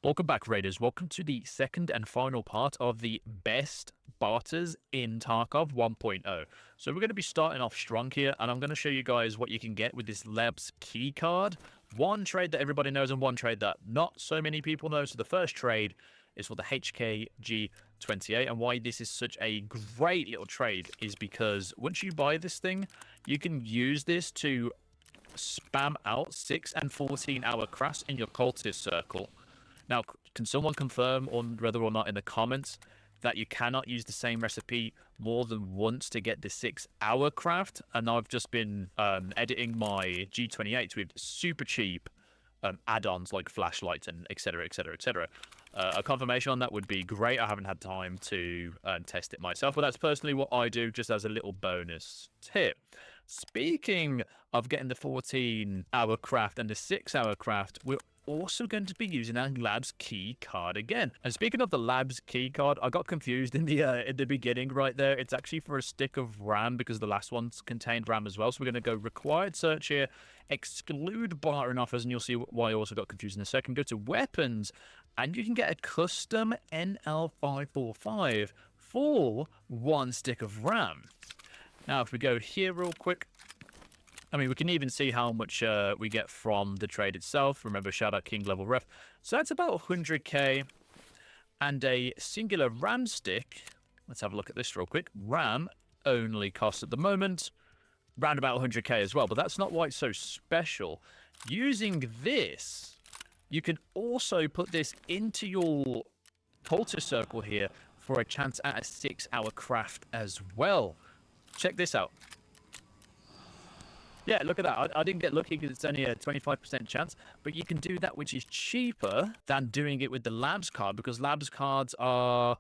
Welcome back, Raiders. Welcome to the second and final part of the best barters in Tarkov 1.0. So we're going to be starting off strong here, and I'm going to show you guys what you can get with this Labs key card. One trade that everybody knows and one trade that not so many people know. So the first trade is for the HKG28, and why this is such a great little trade is because once you buy this thing, you can use this to spam out 6 and 14 hour crafts in your cultist circle. Now, can someone confirm on whether or not in the comments that you cannot use the same recipe more than once to get the 6-hour craft? And I've just been editing my G28 with super cheap add-ons like flashlights and etc, etc, etc. A confirmation on that would be great. I haven't had time to test it myself, but that's personally what I do, just as a little bonus tip. Speaking of getting the 14-hour craft and the 6-hour craft, we're also going to be using our Labs key card again. And speaking of the Labs key card, I got confused in the beginning right there. It's actually for a stick of RAM because the last ones contained RAM as well. So we're going to go required search here, exclude barter offers, and you'll see why I also got confused in a second. Go to weapons, and you can get a custom NL545 for 1 stick of RAM. Now, if we go here real quick, I mean, we can even see how much we get from the trade itself. Remember, shout out King Level Ref. So that's about 100k. And a singular RAM stick. Let's have a look at this real quick. RAM only costs at the moment around about 100k as well. But that's not why it's so special. Using this, you can also put this into your cultist circle here for a chance at a 6-hour craft as well. Check this out. Yeah, look at that. I didn't get lucky because it's only a 25% chance, but you can do that, which is cheaper than doing it with the Labs card, because Labs cards are,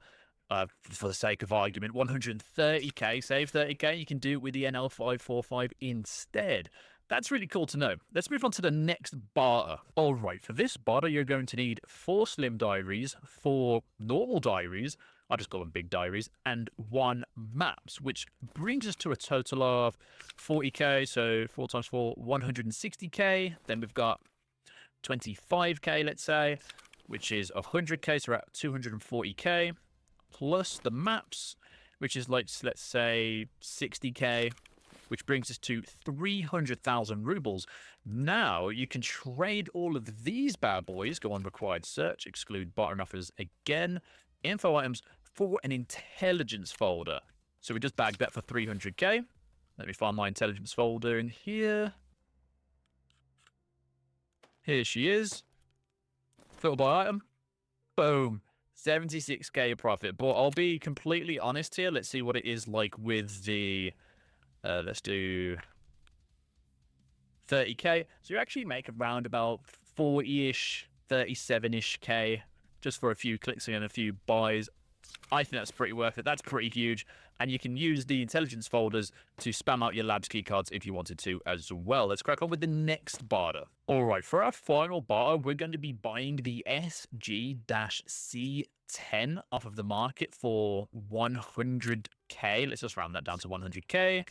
for the sake of argument, 130k, save 30k. You can do it with the NL545 instead. That's really cool to know. Let's move on to the next barter. All right, for this barter, you're going to need 4 slim diaries, 4 normal diaries, I just call them big diaries, and 1 maps, which brings us to a total of 40k. So 4 times 4, 160k. Then we've got 25k, let's say, which is 100k, so we're at 240k, plus the maps, which is like, let's say, 60k, which brings us to 300,000 rubles. Now, you can trade all of these bad boys, go on required search, exclude barter offers again, info items, for an intelligence folder. So we just bagged that for 300k. Let me find my intelligence folder in here. Here she is. Filter by item. Boom. 76k profit. But I'll be completely honest here. Let's see what it is like with the... let's do 30k. So you actually make around about 40-ish, 37-ish k just for a few clicks and a few buys. I think that's pretty worth it. That's pretty huge. And you can use the intelligence folders to spam out your Labs key cards if you wanted to as well. Let's crack on with the next barter. All right, for our final barter, we're going to be buying the SG-C10 off of the market for 100k. Let's just round that down to 100k.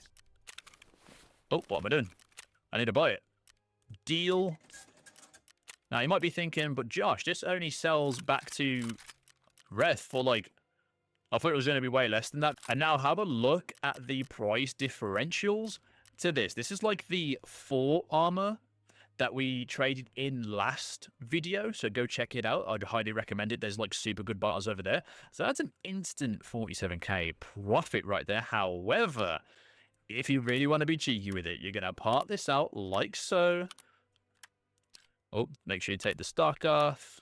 Oh, what am I doing? I need to buy it. Deal. Now, you might be thinking, but Josh, this only sells back to Ref for like... I thought it was going to be way less than that. And now have a look at the price differentials to this. This is like the 4 armor that we traded in last video. So go check it out. I'd highly recommend it. There's like super good barters over there. So that's an instant 47k profit right there. However, if you really want to be cheeky with it, you're going to part this out like so. Oh, make sure you take the stock off.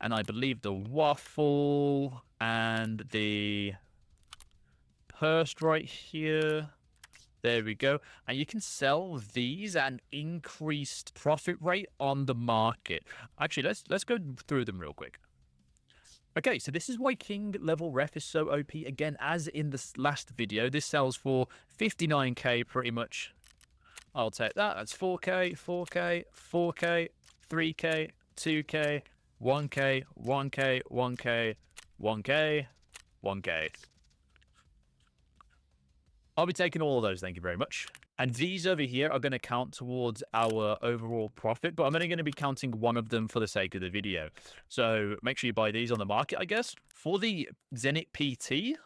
And I believe the waffle and the purse right here. There we go. And you can sell these at an increased profit rate on the market. Actually, let's go through them real quick. Okay, so this is why King Level Ref is so OP. Again, as in this last video, this sells for 59k pretty much. I'll take that. That's 4k, 4k, 4k, 3k, 2k, 1k, 1k, 1k, 1k, 1k. I'll be taking all of those, thank you very much. And these over here are going to count towards our overall profit, but I'm only going to be counting one of them for the sake of the video. So make sure you buy these on the market, I guess. For the Zenit PT,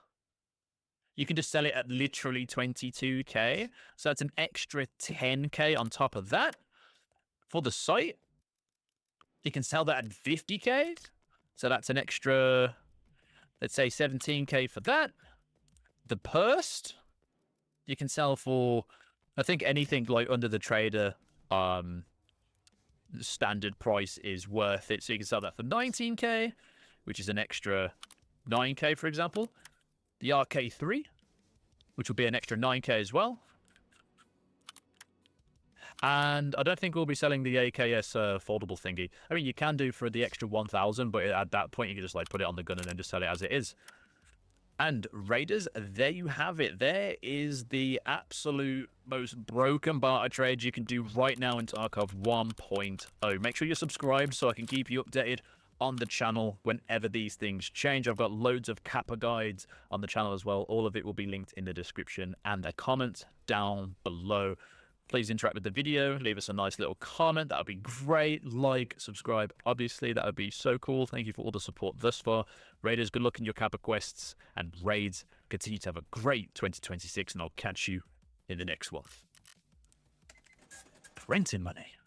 you can just sell it at literally 22k. So that's an extra 10k on top of that. For the site, you can sell that at 50k. So that's an extra, let's say 17k for that. The pursed, you can sell for, I think anything like under the trader standard price is worth it. So you can sell that for 19k, which is an extra 9k, for example. The RK3, which will be an extra 9k as well. And I don't think we'll be selling the AKS foldable thingy. I mean, you can do for the extra 1,000, but at that point, you can just like put it on the gun and then just sell it as it is. And Raiders, there you have it. There is the absolute most broken barter trade you can do right now in Tarkov 1.0. Make sure you're subscribed so I can keep you updated on the channel whenever these things change. I've got loads of Kappa guides on the channel as well. All of it will be linked in the description and the comments down below. Please interact with the video, leave us a nice little comment. That would be great. Like, subscribe, obviously, that would be so cool. Thank you for all the support thus far. Raiders, good luck in your Kappa quests and raids. Continue to have a great 2026, and I'll catch you in the next one. Printing money.